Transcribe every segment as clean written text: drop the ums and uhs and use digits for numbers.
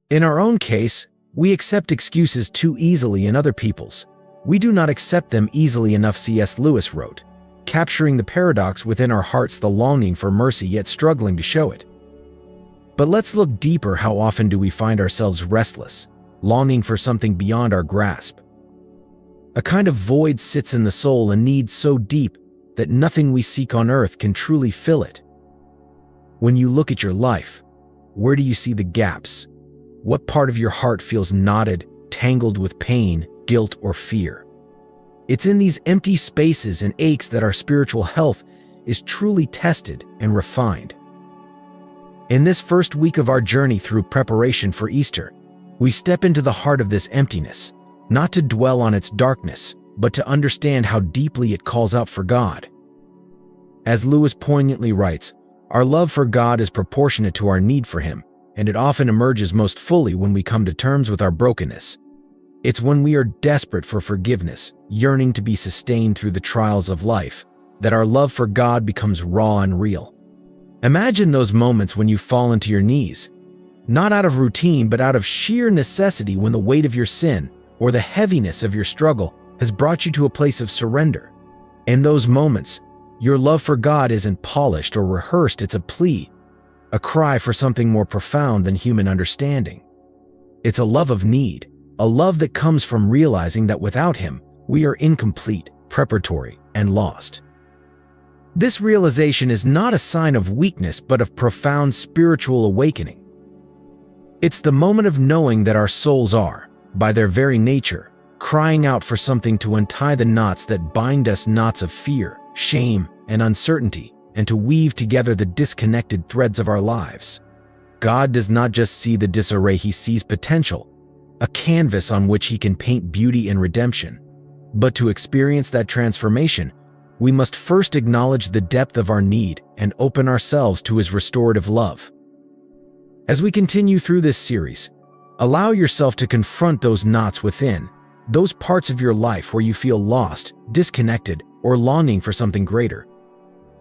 In our own case, we accept excuses too easily in other people's. We do not accept them easily enough, C.S. Lewis wrote, capturing the paradox within our hearts, the longing for mercy yet struggling to show it. But let's look deeper. How often do we find ourselves restless, longing for something beyond our grasp? A kind of void sits in the soul, a need so deep that nothing we seek on earth can truly fill it. When you look at your life, where do you see the gaps? What part of your heart feels knotted, tangled with pain, guilt, or fear? It's in these empty spaces and aches that our spiritual health is truly tested and refined. In this first week of our journey through preparation for Easter, we step into the heart of this emptiness, not to dwell on its darkness, but to understand how deeply it calls out for God. As Lewis poignantly writes, our love for God is proportionate to our need for Him, and it often emerges most fully when we come to terms with our brokenness. It's when we are desperate for forgiveness, yearning to be sustained through the trials of life, that our love for God becomes raw and real. Imagine those moments when you fall into your knees, not out of routine but out of sheer necessity, when the weight of your sin or the heaviness of your struggle has brought you to a place of surrender. In those moments, your love for God isn't polished or rehearsed, it's a plea, a cry for something more profound than human understanding. It's a love of need, a love that comes from realizing that without Him, we are incomplete, preparatory, and lost. This realization is not a sign of weakness but of profound spiritual awakening. It's the moment of knowing that our souls are, by their very nature, crying out for something to untie the knots that bind us, knots of fear, shame, and uncertainty, and to weave together the disconnected threads of our lives. God does not just see the disarray, He sees potential, a canvas on which He can paint beauty and redemption. But to experience that transformation, we must first acknowledge the depth of our need and open ourselves to His restorative love. As we continue through this series, allow yourself to confront those knots within, those parts of your life where you feel lost, disconnected, or longing for something greater.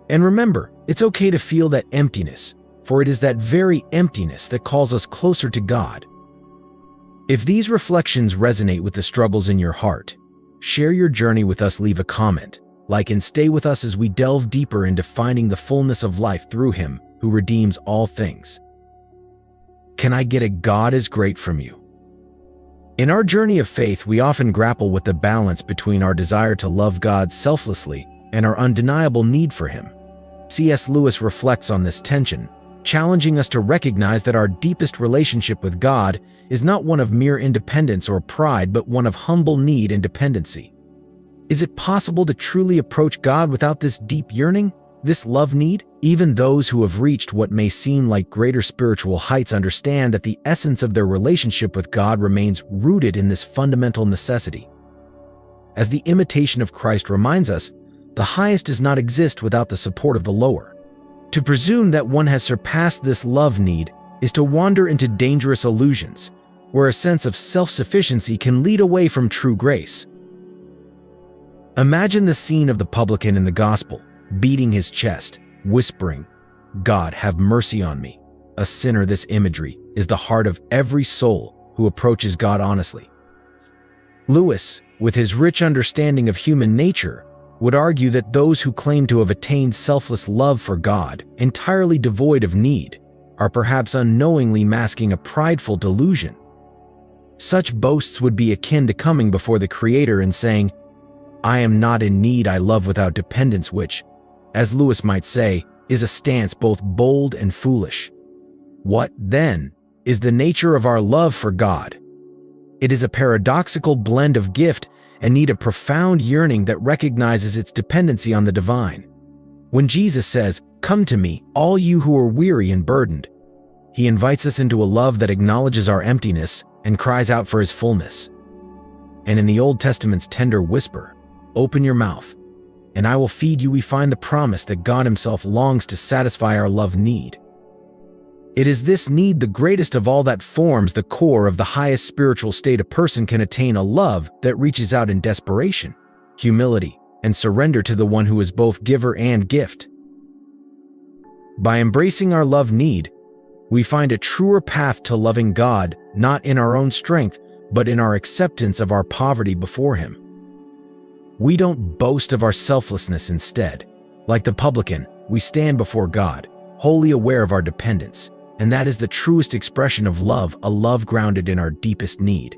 And remember, it's okay to feel that emptiness, for it is that very emptiness that calls us closer to God. If these reflections resonate with the struggles in your heart, share your journey with us, leave a comment, like, and stay with us as we delve deeper into finding the fullness of life through Him who redeems all things. Can I get a God is great from you? In our journey of faith, we often grapple with the balance between our desire to love God selflessly and our undeniable need for Him. C.S. Lewis reflects on this tension, challenging us to recognize that our deepest relationship with God is not one of mere independence or pride, but one of humble need and dependency. Is it possible to truly approach God without this deep yearning, this love need? Even those who have reached what may seem like greater spiritual heights understand that the essence of their relationship with God remains rooted in this fundamental necessity. As the imitation of Christ reminds us, the highest does not exist without the support of the lower. To presume that one has surpassed this love need is to wander into dangerous illusions, where a sense of self-sufficiency can lead away from true grace. Imagine the scene of the publican in the Gospel, beating his chest, whispering, "God, have mercy on me, a sinner." This imagery is the heart of every soul who approaches God honestly. Lewis, with his rich understanding of human nature, would argue that those who claim to have attained selfless love for God, entirely devoid of need, are perhaps unknowingly masking a prideful delusion. Such boasts would be akin to coming before the Creator and saying, "I am not in need, I love without dependence," which, as Lewis might say, is a stance both bold and foolish. What, then, is the nature of our love for God? It is a paradoxical blend of gift and need, a profound yearning that recognizes its dependency on the divine. When Jesus says, "Come to me, all you who are weary and burdened," He invites us into a love that acknowledges our emptiness and cries out for His fullness. And in the Old Testament's tender whisper, "Open your mouth, and I will feed you," we find the promise that God Himself longs to satisfy our love need. It is this need, the greatest of all, that forms the core of the highest spiritual state a person can attain, a love that reaches out in desperation, humility, and surrender to the one who is both giver and gift. By embracing our love need, We find a truer path to loving God, not in our own strength, but in our acceptance of our poverty before Him. We don't boast of our selflessness. Instead, like the publican, we stand before God, wholly aware of our dependence, and that is the truest expression of love, a love grounded in our deepest need.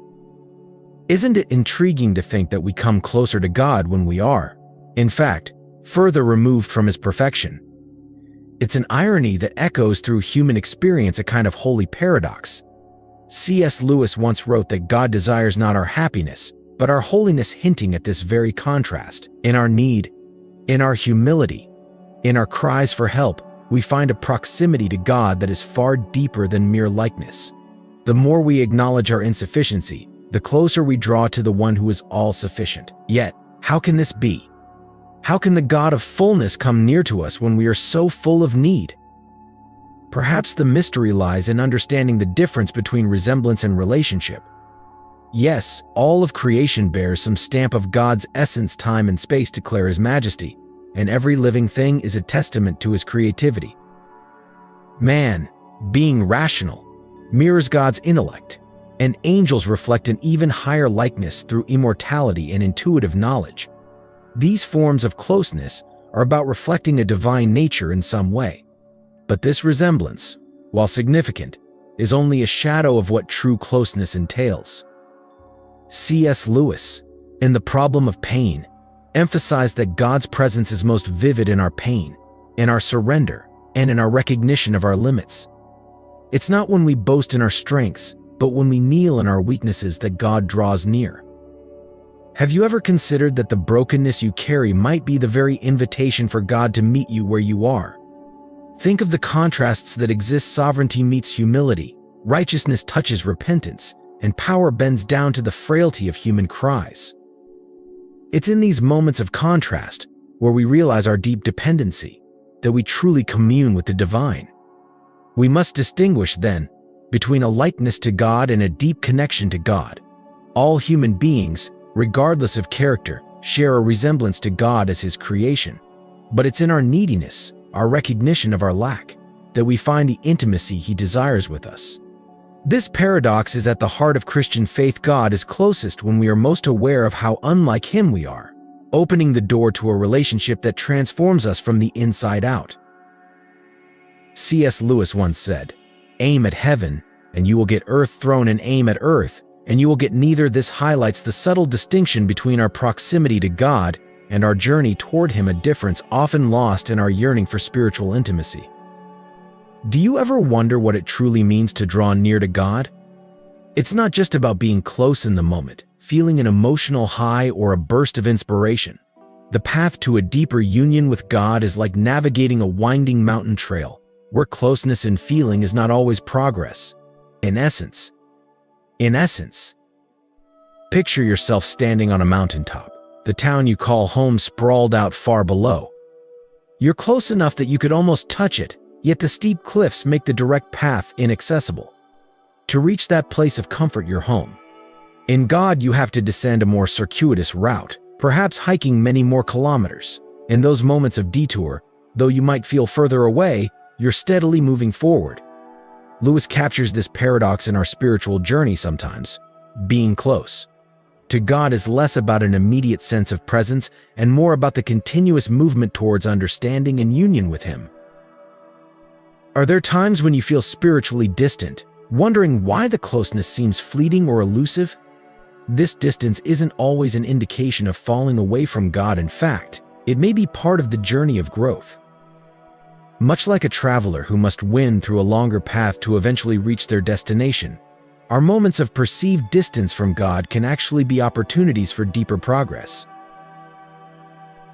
Isn't it intriguing to think that we come closer to God when we are, in fact, further removed from His perfection? It's an irony that echoes through human experience, a kind of holy paradox. C.S. Lewis once wrote that God desires not our happiness, but our holiness, hinting at this very contrast. In our need, in our humility, in our cries for help, we find a proximity to God that is far deeper than mere likeness. The more we acknowledge our insufficiency, the closer we draw to the one who is all-sufficient. Yet, how can this be? How can the God of fullness come near to us when we are so full of need? Perhaps the mystery lies in understanding the difference between resemblance and relationship. Yes, all of creation bears some stamp of God's essence. Time and space declare His majesty, and every living thing is a testament to His creativity. Man, being rational, mirrors God's intellect, and angels reflect an even higher likeness through immortality and intuitive knowledge. These forms of closeness are about reflecting a divine nature in some way. But this resemblance, while significant, is only a shadow of what true closeness entails. C.S. Lewis, in The Problem of Pain, emphasized that God's presence is most vivid in our pain, in our surrender, and in our recognition of our limits. It's not when we boast in our strengths, but when we kneel in our weaknesses that God draws near. Have you ever considered that the brokenness you carry might be the very invitation for God to meet you where you are? Think of the contrasts that exist. Sovereignty meets humility, righteousness touches repentance, and power bends down to the frailty of human cries. It's in these moments of contrast, where we realize our deep dependency, that we truly commune with the divine. We must distinguish, then, between a likeness to God and a deep connection to God. All human beings, regardless of character, share a resemblance to God as His creation. But it's in our neediness, our recognition of our lack, that we find the intimacy He desires with us. This paradox is at the heart of Christian faith. God is closest when we are most aware of how unlike Him we are, opening the door to a relationship that transforms us from the inside out. C.S. Lewis once said, "Aim at heaven, and you will get earth thrown, and aim at earth, and you will get neither." This highlights the subtle distinction between our proximity to God and our journey toward Him, a difference often lost in our yearning for spiritual intimacy. Do you ever wonder what it truly means to draw near to God? It's not just about being close in the moment, feeling an emotional high or a burst of inspiration. The path to a deeper union with God is like navigating a winding mountain trail, where closeness in feeling is not always progress. In essence, picture yourself standing on a mountaintop, the town you call home sprawled out far below. You're close enough that you could almost touch it, yet the steep cliffs make the direct path inaccessible. To reach that place of comfort, your home. In God, you have to descend a more circuitous route, perhaps hiking many more kilometers. In those moments of detour, though you might feel further away, you're steadily moving forward. Lewis captures this paradox in our spiritual journey sometimes. Being close to God is less about an immediate sense of presence and more about the continuous movement towards understanding and union with Him. Are there times when you feel spiritually distant, wondering why the closeness seems fleeting or elusive? This distance isn't always an indication of falling away from God. In fact, it may be part of the journey of growth. Much like a traveler who must win through a longer path to eventually reach their destination, our moments of perceived distance from God can actually be opportunities for deeper progress.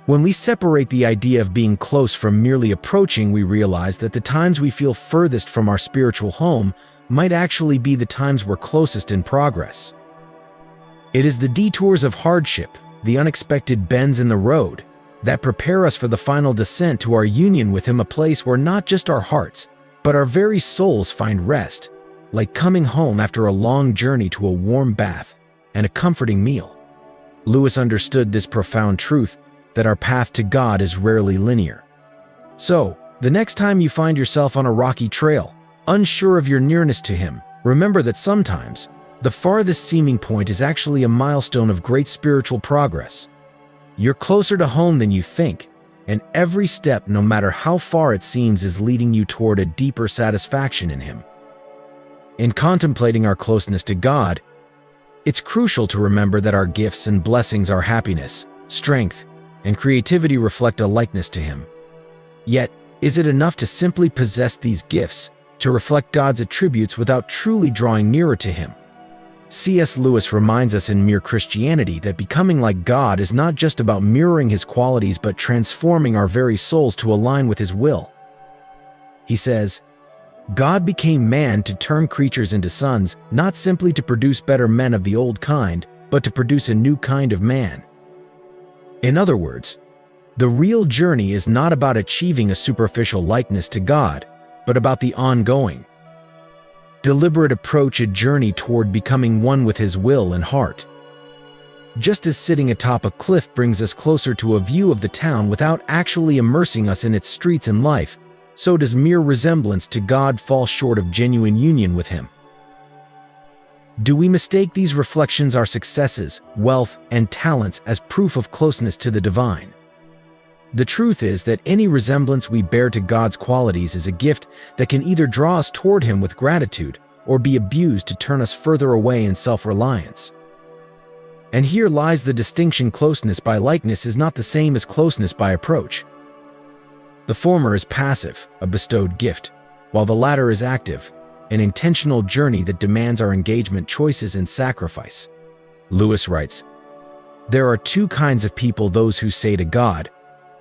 When we separate the idea of being close from merely approaching, we realize that the times we feel furthest from our spiritual home might actually be the times we're closest in progress. It is the detours of hardship, the unexpected bends in the road, that prepare us for the final descent to our union with Him, a place where not just our hearts, but our very souls find rest, like coming home after a long journey to a warm bath and a comforting meal. Lewis understood this profound truth, that our path to God is rarely linear. So, the next time you find yourself on a rocky trail, Unsure of your nearness to Him, remember that sometimes the farthest seeming point is actually a milestone of great spiritual progress. You're closer to home than you think, and every step, no matter how far it seems, is leading you toward a deeper satisfaction in Him. In contemplating our closeness to God, it's crucial to remember that our gifts and blessings, our happiness, strength, and creativity reflect a likeness to Him. Yet, is it enough to simply possess these gifts, to reflect God's attributes without truly drawing nearer to Him? C.S. Lewis reminds us in Mere Christianity that becoming like God is not just about mirroring His qualities but transforming our very souls to align with His will. He says, God became man to turn creatures into sons, not simply to produce better men of the old kind, but to produce a new kind of man. In other words, the real journey is not about achieving a superficial likeness to God, but about the ongoing, deliberate approach, a journey toward becoming one with His will and heart. Just as sitting atop a cliff brings us closer to a view of the town without actually immersing us in its streets and life, so does mere resemblance to God fall short of genuine union with Him. Do we mistake these reflections, our successes, wealth, and talents, as proof of closeness to the divine? The truth is that any resemblance we bear to God's qualities is a gift that can either draw us toward Him with gratitude or be abused to turn us further away in self-reliance. And here lies the distinction: closeness by likeness is not the same as closeness by approach. The former is passive, a bestowed gift, while the latter is active, an intentional journey that demands our engagement, choices, and sacrifice. Lewis writes, "There are two kinds of people: those who say to God,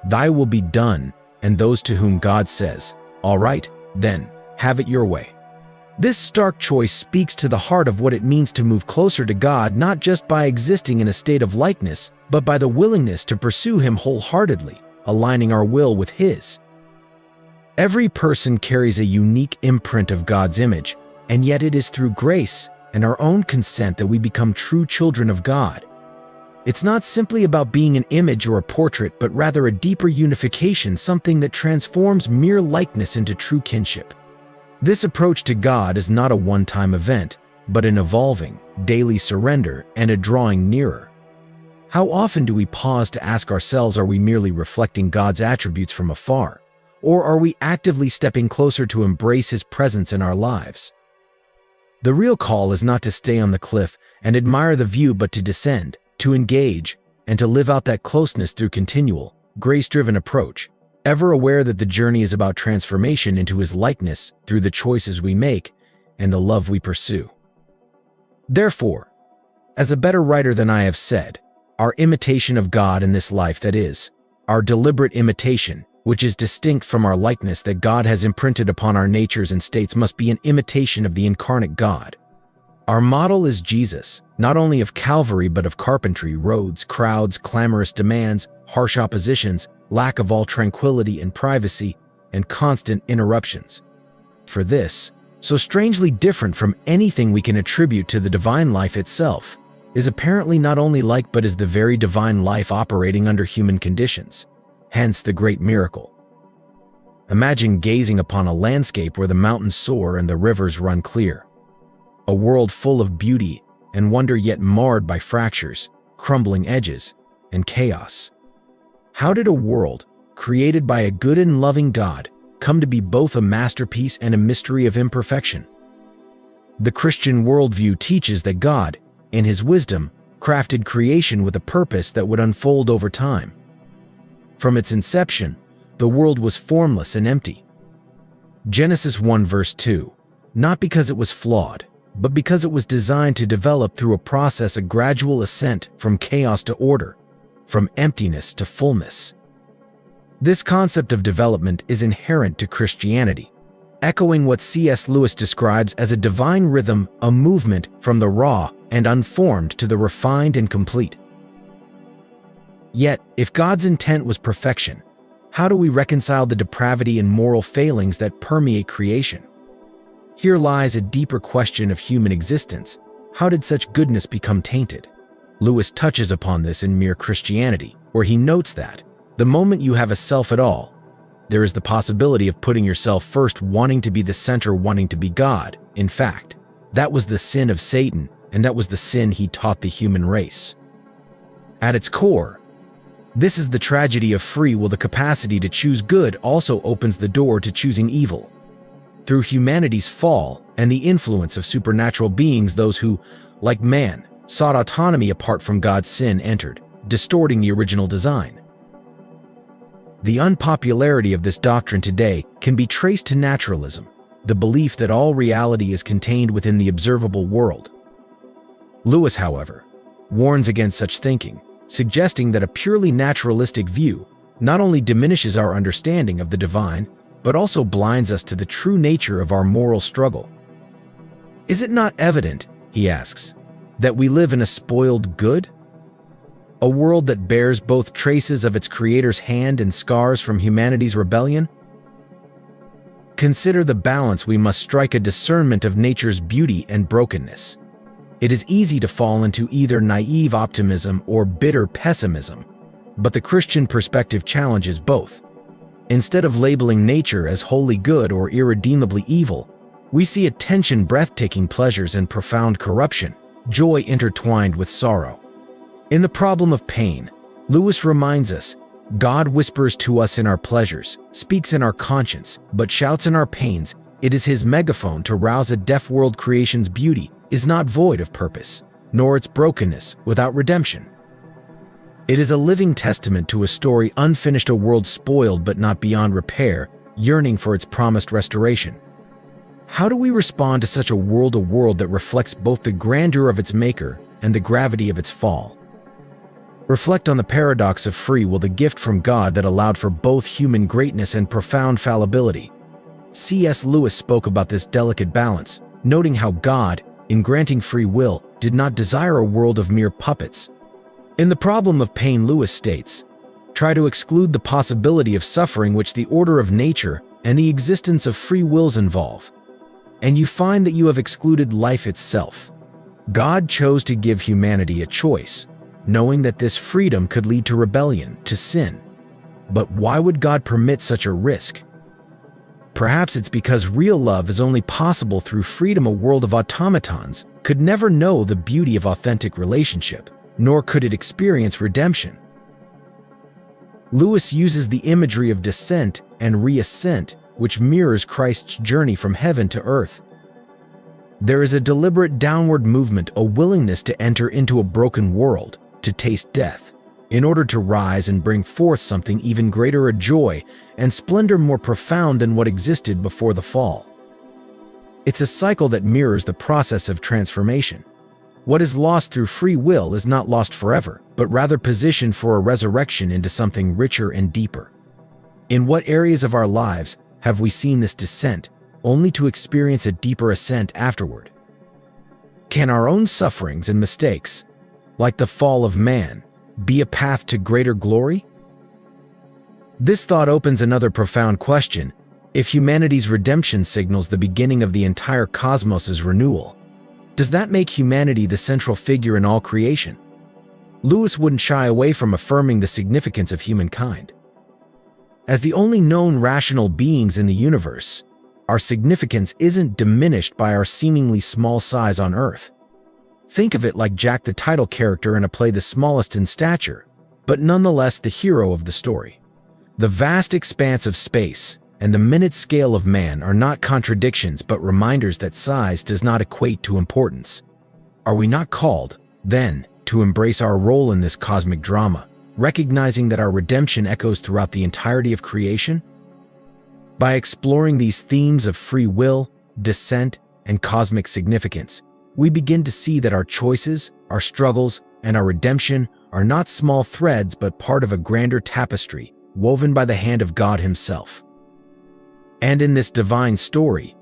'Thy will be done,' and those to whom God says, 'All right, then, have it your way.'" This stark choice speaks to the heart of what it means to move closer to God, not just by existing in a state of likeness, but by the willingness to pursue Him wholeheartedly, aligning our will with His. Every person carries a unique imprint of God's image, and yet it is through grace and our own consent that we become true children of God. It's not simply about being an image or a portrait, but rather a deeper unification, something that transforms mere likeness into true kinship. This approach to God is not a one-time event, but an evolving, daily surrender and a drawing nearer. How often do we pause to ask ourselves, are we merely reflecting God's attributes from afar, or are we actively stepping closer to embrace His presence in our lives? The real call is not to stay on the cliff and admire the view, but to descend, to engage, and to live out that closeness through continual, grace-driven approach, ever aware that the journey is about transformation into His likeness through the choices we make and the love we pursue. Therefore, as a better writer than I have said, our imitation of God in this life, that is, our deliberate imitation, which is distinct from our likeness that God has imprinted upon our natures and states, must be an imitation of the incarnate God. Our model is Jesus, not only of Calvary but of carpentry, roads, crowds, clamorous demands, harsh oppositions, lack of all tranquility and privacy, and constant interruptions. For this, so strangely different from anything we can attribute to the divine life itself, is apparently not only like but is the very divine life operating under human conditions. Hence the great miracle. Imagine gazing upon a landscape where the mountains soar and the rivers run clear. A world full of beauty and wonder, yet marred by fractures, crumbling edges, and chaos. How did a world, created by a good and loving God, come to be both a masterpiece and a mystery of imperfection? The Christian worldview teaches that God, in His wisdom, crafted creation with a purpose that would unfold over time. From its inception, the world was formless and empty. Genesis 1 verse 2, not because it was flawed, but because it was designed to develop through a process, a gradual ascent from chaos to order, from emptiness to fullness. This concept of development is inherent to Christianity, echoing what C.S. Lewis describes as a divine rhythm, a movement from the raw and unformed to the refined and complete. Yet, if God's intent was perfection, how do we reconcile the depravity and moral failings that permeate creation? Here lies a deeper question of human existence. How did such goodness become tainted? Lewis touches upon this in Mere Christianity, where he notes that the moment you have a self at all, there is the possibility of putting yourself first, wanting to be the center, wanting to be God. In fact, that was the sin of Satan, and that was the sin he taught the human race. At its core, this is the tragedy of free will. The capacity to choose good also opens the door to choosing evil. Through humanity's fall and the influence of supernatural beings, those who, like man, sought autonomy apart from God's sin entered, distorting the original design. The unpopularity of this doctrine today can be traced to naturalism, the belief that all reality is contained within the observable world. Lewis, however, warns against such thinking, suggesting that a purely naturalistic view not only diminishes our understanding of the divine, but also blinds us to the true nature of our moral struggle. Is it not evident, he asks, that we live in a spoiled good? A world that bears both traces of its creator's hand and scars from humanity's rebellion? Consider the balance we must strike, a discernment of nature's beauty and brokenness. It is easy to fall into either naive optimism or bitter pessimism, but the Christian perspective challenges both. Instead of labeling nature as wholly good or irredeemably evil, we see at tension, breathtaking pleasures and profound corruption, joy intertwined with sorrow. In The Problem of Pain, Lewis reminds us, God whispers to us in our pleasures, speaks in our conscience, but shouts in our pains. It is his megaphone to rouse a deaf world. Creation's beauty is not void of purpose, nor its brokenness without redemption. It is a living testament to a story unfinished, a world spoiled but not beyond repair, yearning for its promised restoration. How do we respond to such a world that reflects both the grandeur of its maker and the gravity of its fall? Reflect on the paradox of free will, the gift from God that allowed for both human greatness and profound fallibility. C.S. Lewis spoke about this delicate balance, noting how God, in granting free will, did not desire a world of mere puppets. In The Problem of Pain, Lewis states, "Try to exclude the possibility of suffering which the order of nature and the existence of free wills involve, and you find that you have excluded life itself. God chose to give humanity a choice, knowing that this freedom could lead to rebellion, to sin. But why would God permit such a risk? Perhaps it's because real love is only possible through freedom. A world of automatons could never know the beauty of authentic relationship, nor could it experience redemption." Lewis uses the imagery of descent and reascent, which mirrors Christ's journey from heaven to earth. There is a deliberate downward movement, a willingness to enter into a broken world, to taste death, in order to rise and bring forth something even greater, a joy and splendor more profound than what existed before the fall. It's a cycle that mirrors the process of transformation. What is lost through free will is not lost forever, but rather positioned for a resurrection into something richer and deeper. In what areas of our lives have we seen this descent, only to experience a deeper ascent afterward? Can our own sufferings and mistakes, like the fall of man, be a path to greater glory? This thought opens another profound question. If humanity's redemption signals the beginning of the entire cosmos's renewal, does that make humanity the central figure in all creation? Lewis wouldn't shy away from affirming the significance of humankind. As the only known rational beings in the universe, our significance isn't diminished by our seemingly small size on Earth. Think of it like Jack, the title character in a play, the smallest in stature, but nonetheless the hero of the story. The vast expanse of space and the minute scale of man are not contradictions but reminders that size does not equate to importance. Are we not called, then, to embrace our role in this cosmic drama, recognizing that our redemption echoes throughout the entirety of creation? By exploring these themes of free will, descent, and cosmic significance, we begin to see that our choices, our struggles, and our redemption are not small threads but part of a grander tapestry woven by the hand of God Himself. And in this divine story,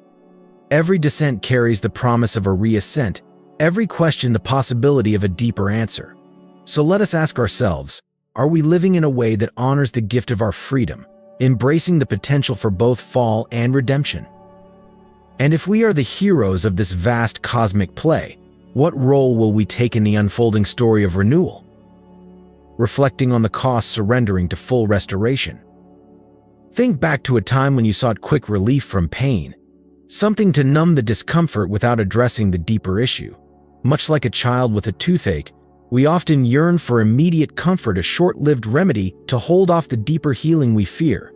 every descent carries the promise of a reascent, every question the possibility of a deeper answer. So let us ask ourselves, are we living in a way that honors the gift of our freedom, embracing the potential for both fall and redemption? And if we are the heroes of this vast cosmic play, what role will we take in the unfolding story of renewal? Reflecting on the cost surrendering to full restoration. Think back to a time when you sought quick relief from pain, something to numb the discomfort without addressing the deeper issue. Much like a child with a toothache, we often yearn for immediate comfort, a short-lived remedy to hold off the deeper healing we fear.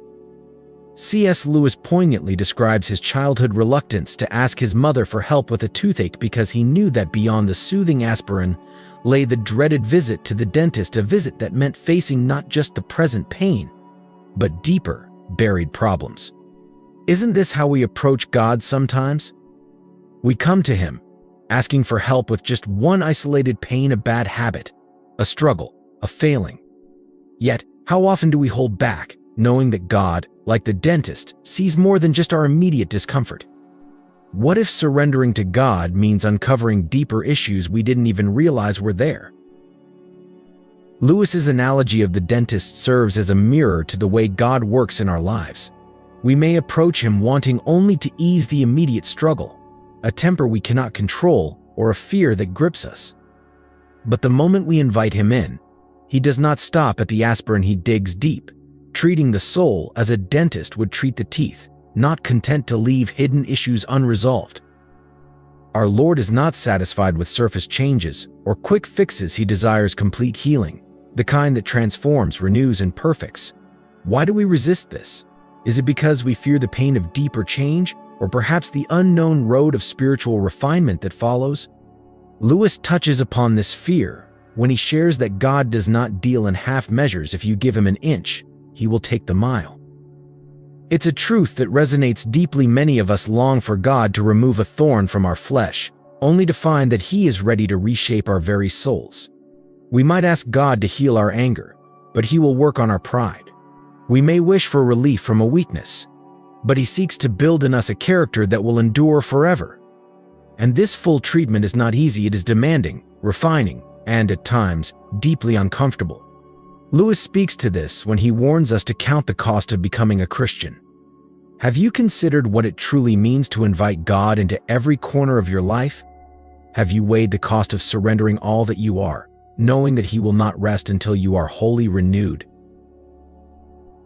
C.S. Lewis poignantly describes his childhood reluctance to ask his mother for help with a toothache because he knew that beyond the soothing aspirin lay the dreaded visit to the dentist, a visit that meant facing not just the present pain, but deeper, buried problems. Isn't this how we approach God sometimes? We come to Him, asking for help with just one isolated pain, a bad habit, a struggle, a failing. Yet, how often do we hold back, knowing that God, like the dentist, sees more than just our immediate discomfort? What if surrendering to God means uncovering deeper issues we didn't even realize were there? Lewis's analogy of the dentist serves as a mirror to the way God works in our lives. We may approach Him wanting only to ease the immediate struggle, a temper we cannot control, or a fear that grips us. But the moment we invite Him in, He does not stop at the aspirin. He digs deep, treating the soul as a dentist would treat the teeth, not content to leave hidden issues unresolved. Our Lord is not satisfied with surface changes or quick fixes. He desires complete healing, the kind that transforms, renews, and perfects. Why do we resist this? Is it because we fear the pain of deeper change, or perhaps the unknown road of spiritual refinement that follows? Lewis touches upon this fear when he shares that God does not deal in half measures. If you give Him an inch, He will take the mile. It's a truth that resonates deeply. Many of us long for God to remove a thorn from our flesh, only to find that He is ready to reshape our very souls. We might ask God to heal our anger, but He will work on our pride. We may wish for relief from a weakness, but He seeks to build in us a character that will endure forever. And this full treatment is not easy. It is demanding, refining, and at times, deeply uncomfortable. Lewis speaks to this when he warns us to count the cost of becoming a Christian. Have you considered what it truly means to invite God into every corner of your life? Have you weighed the cost of surrendering all that you are, knowing that He will not rest until you are wholly renewed?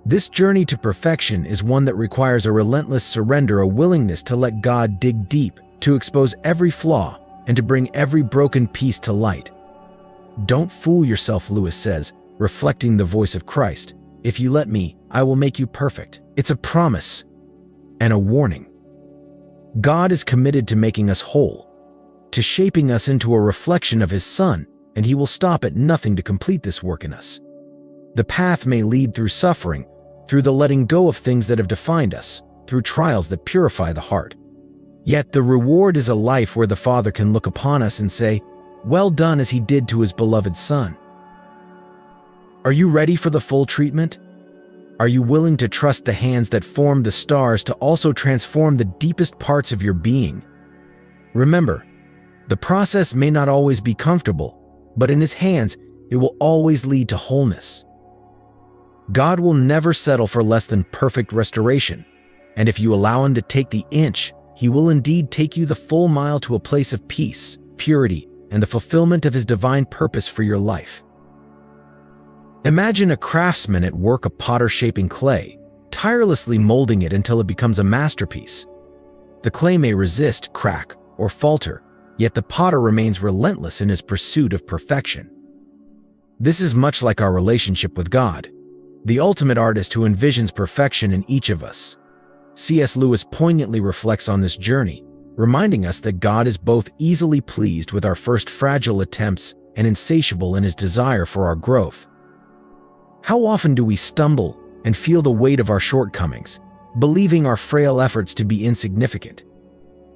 This journey to perfection is one that requires a relentless surrender, a willingness to let God dig deep, to expose every flaw, and to bring every broken piece to light. Don't fool yourself, Lewis says, reflecting the voice of Christ. If you let me, I will make you perfect. It's a promise and a warning. God is committed to making us whole, to shaping us into a reflection of His Son, and He will stop at nothing to complete this work in us. The path may lead through suffering, through the letting go of things that have defined us, through trials that purify the heart. Yet the reward is a life where the Father can look upon us and say, "Well done," as He did to His beloved Son. Are you ready for the full treatment? Are you willing to trust the hands that formed the stars to also transform the deepest parts of your being? Remember, the process may not always be comfortable, but in His hands, it will always lead to wholeness. God will never settle for less than perfect restoration, and if you allow Him to take the inch, He will indeed take you the full mile to a place of peace, purity, and the fulfillment of His divine purpose for your life. Imagine a craftsman at work, a potter shaping clay, tirelessly molding it until it becomes a masterpiece. The clay may resist, crack, or falter, yet the potter remains relentless in his pursuit of perfection. This is much like our relationship with God, the ultimate artist who envisions perfection in each of us. C.S. Lewis poignantly reflects on this journey, reminding us that God is both easily pleased with our first fragile attempts and insatiable in His desire for our growth. How often do we stumble and feel the weight of our shortcomings, believing our frail efforts to be insignificant?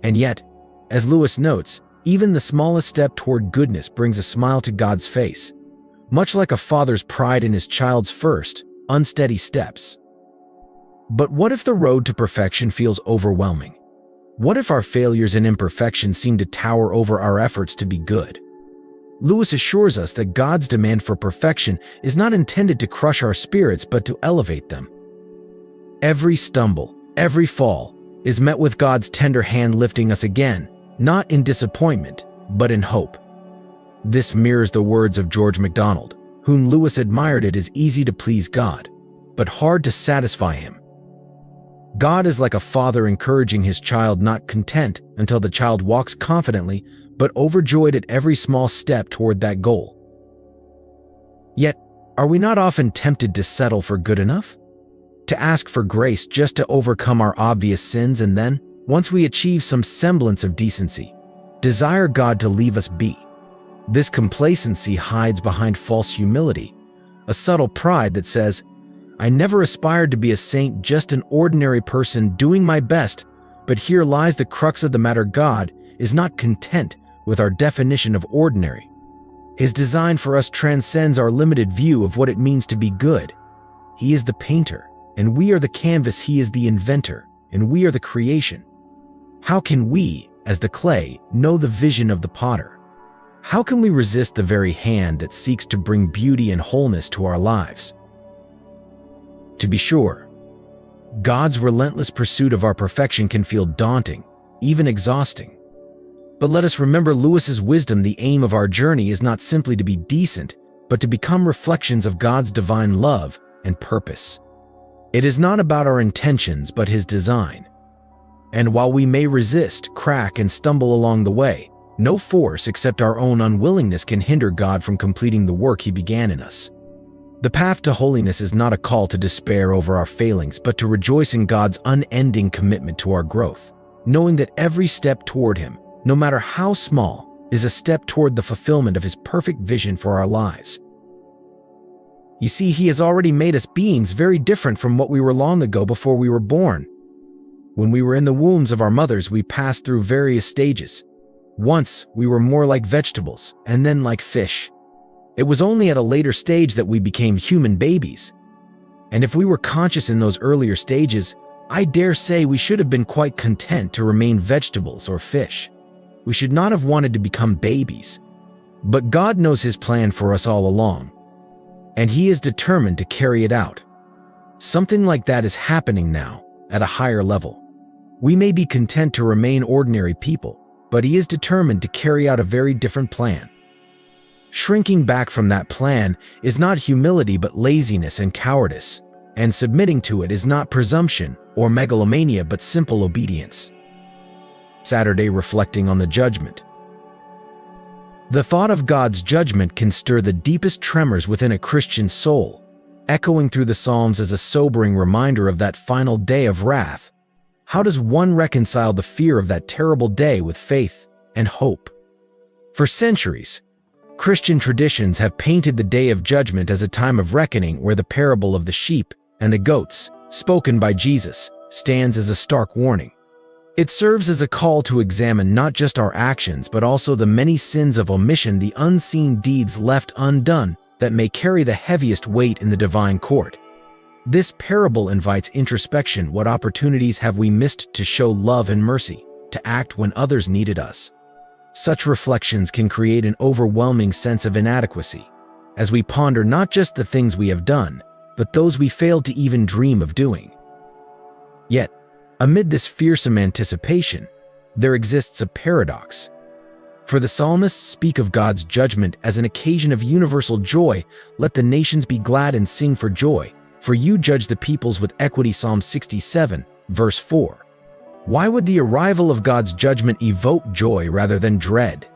And yet, as Lewis notes, even the smallest step toward goodness brings a smile to God's face, much like a father's pride in his child's first, unsteady steps. But what if the road to perfection feels overwhelming? What if our failures and imperfections seem to tower over our efforts to be good? Lewis assures us that God's demand for perfection is not intended to crush our spirits but to elevate them. Every stumble, every fall, is met with God's tender hand lifting us again, not in disappointment, but in hope. This mirrors the words of George MacDonald, whom Lewis admired. It is easy to please God, but hard to satisfy Him. God is like a father encouraging his child, not content until the child walks confidently, but overjoyed at every small step toward that goal. Yet, are we not often tempted to settle for good enough? To ask for grace just to overcome our obvious sins, and then, once we achieve some semblance of decency, desire God to leave us be. This complacency hides behind false humility, a subtle pride that says, I never aspired to be a saint, just an ordinary person doing my best, but here lies the crux of the matter. God is not content with our definition of ordinary. His design for us transcends our limited view of what it means to be good. He is the painter, and we are the canvas. He is the inventor, and we are the creation. How can we, as the clay, know the vision of the potter? How can we resist the very hand that seeks to bring beauty and wholeness to our lives? To be sure, God's relentless pursuit of our perfection can feel daunting, even exhausting. But let us remember Lewis's wisdom. The aim of our journey is not simply to be decent, but to become reflections of God's divine love and purpose. It is not about our intentions, but His design. And while we may resist, crack, and stumble along the way, no force except our own unwillingness can hinder God from completing the work He began in us. The path to holiness is not a call to despair over our failings, but to rejoice in God's unending commitment to our growth, knowing that every step toward Him, no matter how small, is a step toward the fulfillment of His perfect vision for our lives. You see, He has already made us beings very different from what we were long ago before we were born. When we were in the wombs of our mothers, we passed through various stages. Once, we were more like vegetables, and then like fish. It was only at a later stage that we became human babies. And if we were conscious in those earlier stages, I dare say we should have been quite content to remain vegetables or fish. We should not have wanted to become babies. But God knows His plan for us all along, and He is determined to carry it out. Something like that is happening now, at a higher level. We may be content to remain ordinary people, but He is determined to carry out a very different plan. Shrinking back from that plan is not humility but laziness and cowardice, and submitting to it is not presumption or megalomania but simple obedience. Saturday, reflecting on the judgment. The thought of God's judgment can stir the deepest tremors within a Christian soul, echoing through the Psalms as a sobering reminder of that final day of wrath. How does one reconcile the fear of that terrible day with faith and hope? For centuries, Christian traditions have painted the Day of Judgment as a time of reckoning where the parable of the sheep and the goats, spoken by Jesus, stands as a stark warning. It serves as a call to examine not just our actions but also the many sins of omission, the unseen deeds left undone that may carry the heaviest weight in the divine court. This parable invites introspection. What opportunities have we missed to show love and mercy, to act when others needed us? Such reflections can create an overwhelming sense of inadequacy, as we ponder not just the things we have done, but those we failed to even dream of doing. Yet, amid this fearsome anticipation, there exists a paradox. For the psalmists speak of God's judgment as an occasion of universal joy. Let the nations be glad and sing for joy, for you judge the peoples with equity. Psalm 67, verse 4. Why would the arrival of God's judgment evoke joy rather than dread?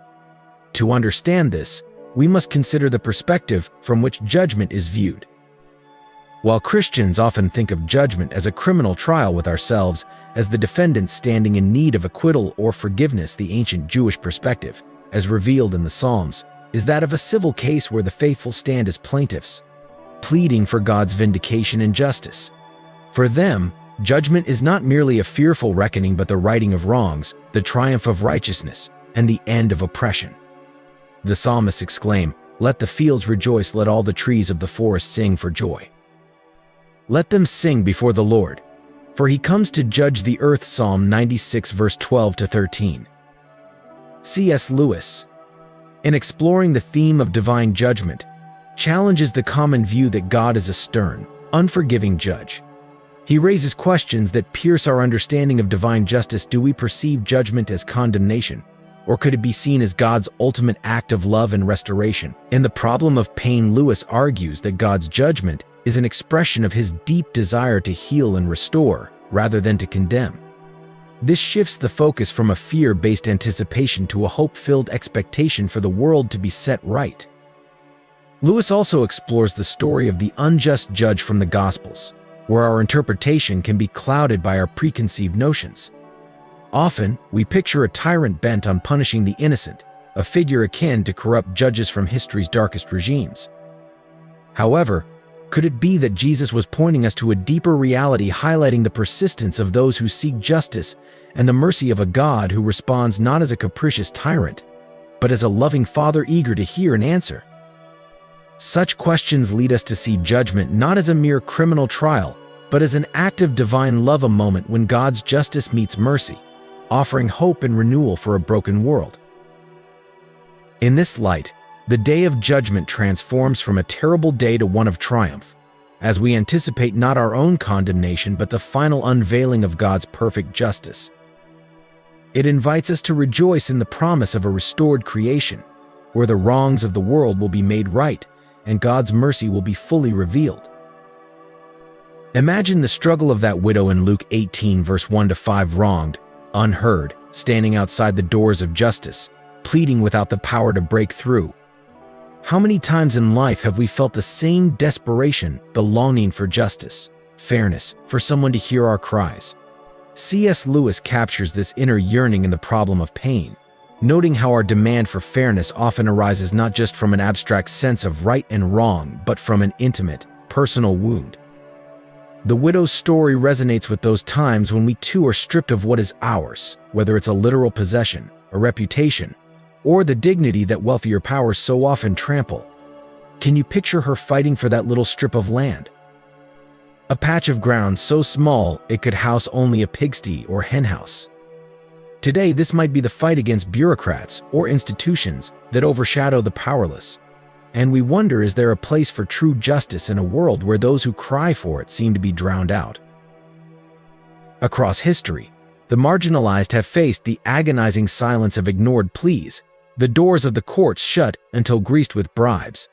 To understand this, we must consider the perspective from which judgment is viewed. While Christians often think of judgment as a criminal trial with ourselves as the defendant standing in need of acquittal or forgiveness, the ancient Jewish perspective, as revealed in the Psalms, is that of a civil case where the faithful stand as plaintiffs, pleading for God's vindication and justice. For them, judgment is not merely a fearful reckoning but the righting of wrongs, the triumph of righteousness, and the end of oppression. The psalmists exclaim, "Let the fields rejoice, let all the trees of the forest sing for joy. Let them sing before the Lord, for He comes to judge the earth." Psalm 96, verse 12-13. C.S. Lewis, in exploring the theme of divine judgment, challenges the common view that God is a stern, unforgiving judge. He raises questions that pierce our understanding of divine justice. Do we perceive judgment as condemnation, or could it be seen as God's ultimate act of love and restoration? In The Problem of Pain, Lewis argues that God's judgment is an expression of His deep desire to heal and restore, rather than to condemn. This shifts the focus from a fear-based anticipation to a hope-filled expectation for the world to be set right. Lewis also explores the story of the unjust judge from the Gospels, where our interpretation can be clouded by our preconceived notions. Often, we picture a tyrant bent on punishing the innocent, a figure akin to corrupt judges from history's darkest regimes. However, could it be that Jesus was pointing us to a deeper reality, highlighting the persistence of those who seek justice and the mercy of a God who responds not as a capricious tyrant, but as a loving Father eager to hear and answer? Such questions lead us to see judgment not as a mere criminal trial, but as an act of divine love, a moment when God's justice meets mercy, offering hope and renewal for a broken world. In this light, the day of judgment transforms from a terrible day to one of triumph, as we anticipate not our own condemnation but the final unveiling of God's perfect justice. It invites us to rejoice in the promise of a restored creation, where the wrongs of the world will be made right and God's mercy will be fully revealed. Imagine the struggle of that widow in Luke 18 verse 1-5, wronged, unheard, standing outside the doors of justice, pleading without the power to break through. How many times in life have we felt the same desperation, the longing for justice, fairness, for someone to hear our cries? C.S. Lewis captures this inner yearning in The Problem of Pain, noting how our demand for fairness often arises not just from an abstract sense of right and wrong, but from an intimate, personal wound. The widow's story resonates with those times when we too are stripped of what is ours, whether it's a literal possession, a reputation, or the dignity that wealthier powers so often trample. Can you picture her fighting for that little strip of land? A patch of ground so small it could house only a pigsty or henhouse. Today, this might be the fight against bureaucrats or institutions that overshadow the powerless. And we wonder, is there a place for true justice in a world where those who cry for it seem to be drowned out? Across history, the marginalized have faced the agonizing silence of ignored pleas, the doors of the courts shut until greased with bribes.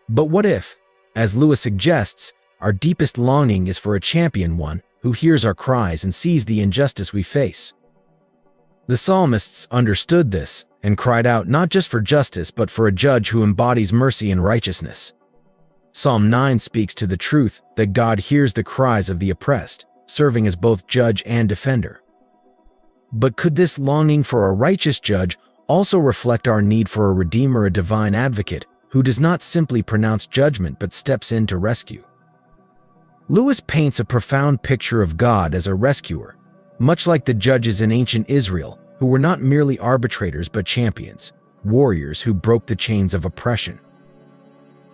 But what if, as Lewis suggests, our deepest longing is for a champion, one who hears our cries and sees the injustice we face? The psalmists understood this and cried out not just for justice but for a judge who embodies mercy and righteousness. Psalm 9 speaks to the truth that God hears the cries of the oppressed, serving as both judge and defender. But could this longing for a righteous judge also reflect our need for a redeemer, a divine advocate, who does not simply pronounce judgment but steps in to rescue? Lewis paints a profound picture of God as a rescuer, much like the judges in ancient Israel, who were not merely arbitrators but champions, warriors who broke the chains of oppression.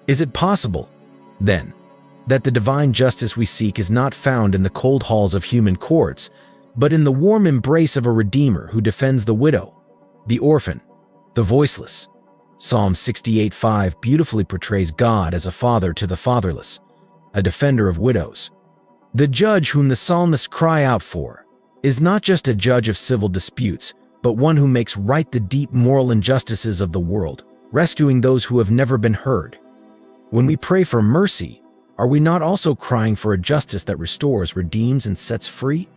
Is it possible, then, that the divine justice we seek is not found in the cold halls of human courts, but in the warm embrace of a redeemer who defends the widow, the orphan, the voiceless? Psalm 68:5 beautifully portrays God as a father to the fatherless, a defender of widows. The judge whom the psalmists cry out for is not just a judge of civil disputes, but one who makes right the deep moral injustices of the world, rescuing those who have never been heard. When we pray for mercy, are we not also crying for a justice that restores, redeems, and sets free?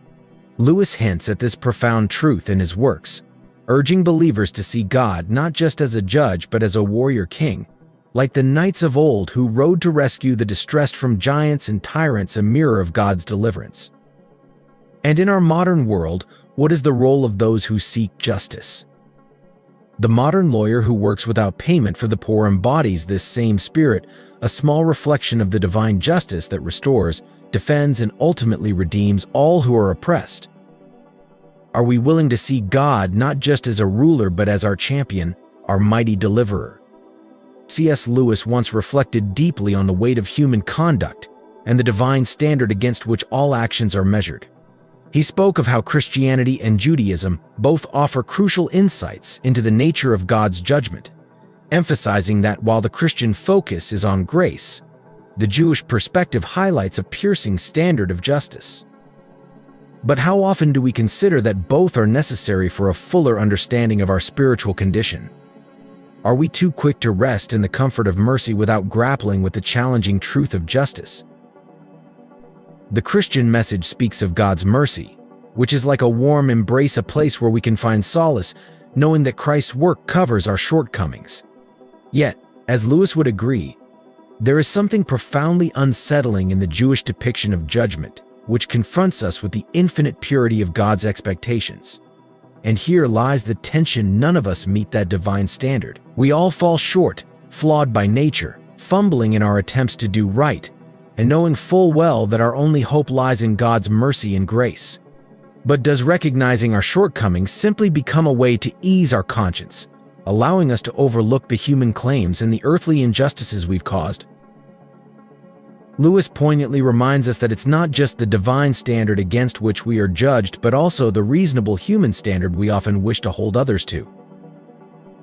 Lewis hints at this profound truth in his works, urging believers to see God not just as a judge but as a warrior king, like the knights of old who rode to rescue the distressed from giants and tyrants, a mirror of God's deliverance. And in our modern world, what is the role of those who seek justice? The modern lawyer who works without payment for the poor embodies this same spirit, a small reflection of the divine justice that restores, defends, and ultimately redeems all who are oppressed. Are we willing to see God not just as a ruler but as our champion, our mighty deliverer? C.S. Lewis once reflected deeply on the weight of human conduct and the divine standard against which all actions are measured. He spoke of how Christianity and Judaism both offer crucial insights into the nature of God's judgment, emphasizing that while the Christian focus is on grace, the Jewish perspective highlights a piercing standard of justice. But how often do we consider that both are necessary for a fuller understanding of our spiritual condition? Are we too quick to rest in the comfort of mercy without grappling with the challenging truth of justice? The Christian message speaks of God's mercy, which is like a warm embrace, a place where we can find solace, knowing that Christ's work covers our shortcomings. Yet, as Lewis would agree, there is something profoundly unsettling in the Jewish depiction of judgment, which confronts us with the infinite purity of God's expectations. And here lies the tension: none of us meet that divine standard. We all fall short, flawed by nature, fumbling in our attempts to do right, and knowing full well that our only hope lies in God's mercy and grace. But does recognizing our shortcomings simply become a way to ease our conscience, allowing us to overlook the human claims and the earthly injustices we've caused? Lewis poignantly reminds us that it's not just the divine standard against which we are judged, but also the reasonable human standard we often wish to hold others to.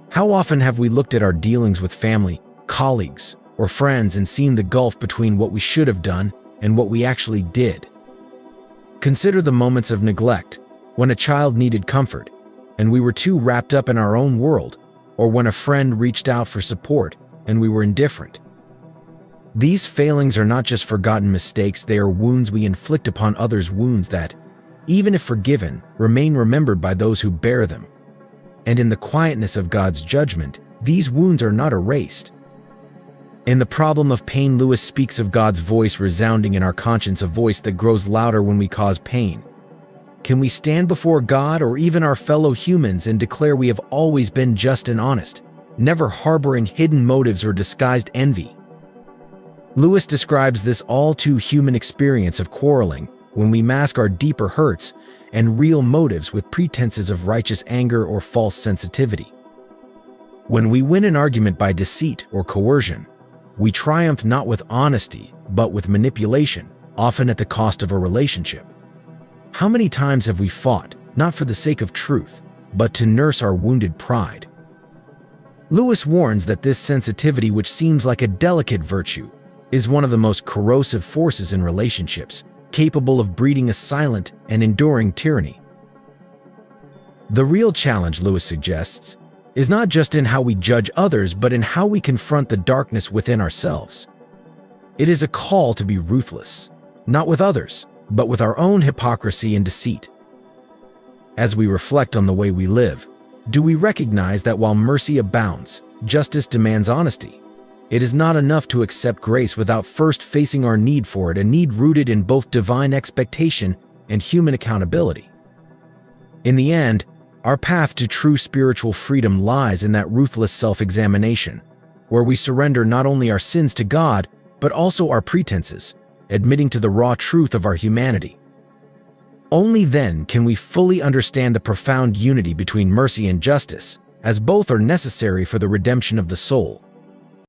How often have we looked at our dealings with family, colleagues, or friends and seen the gulf between what we should have done and what we actually did? Consider the moments of neglect, when a child needed comfort and we were too wrapped up in our own world, or when a friend reached out for support and we were indifferent. These failings are not just forgotten mistakes, they are wounds we inflict upon others, wounds that, even if forgiven, remain remembered by those who bear them. And in the quietness of God's judgment, these wounds are not erased. In The Problem of Pain, Lewis speaks of God's voice resounding in our conscience, a voice that grows louder when we cause pain. Can we stand before God or even our fellow humans and declare we have always been just and honest, never harboring hidden motives or disguised envy? Lewis describes this all too human experience of quarreling, when we mask our deeper hurts and real motives with pretenses of righteous anger or false sensitivity. When we win an argument by deceit or coercion, we triumph not with honesty, but with manipulation, often at the cost of a relationship. How many times have we fought, not for the sake of truth, but to nurse our wounded pride? Lewis warns that this sensitivity, which seems like a delicate virtue, is one of the most corrosive forces in relationships, capable of breeding a silent and enduring tyranny. The real challenge, Lewis suggests, is not just in how we judge others, but in how we confront the darkness within ourselves. It is a call to be ruthless, not with others, but with our own hypocrisy and deceit. As we reflect on the way we live, do we recognize that while mercy abounds, justice demands honesty? It is not enough to accept grace without first facing our need for it, a need rooted in both divine expectation and human accountability. In the end, our path to true spiritual freedom lies in that ruthless self-examination, where we surrender not only our sins to God, but also our pretenses, admitting to the raw truth of our humanity. Only then can we fully understand the profound unity between mercy and justice, as both are necessary for the redemption of the soul.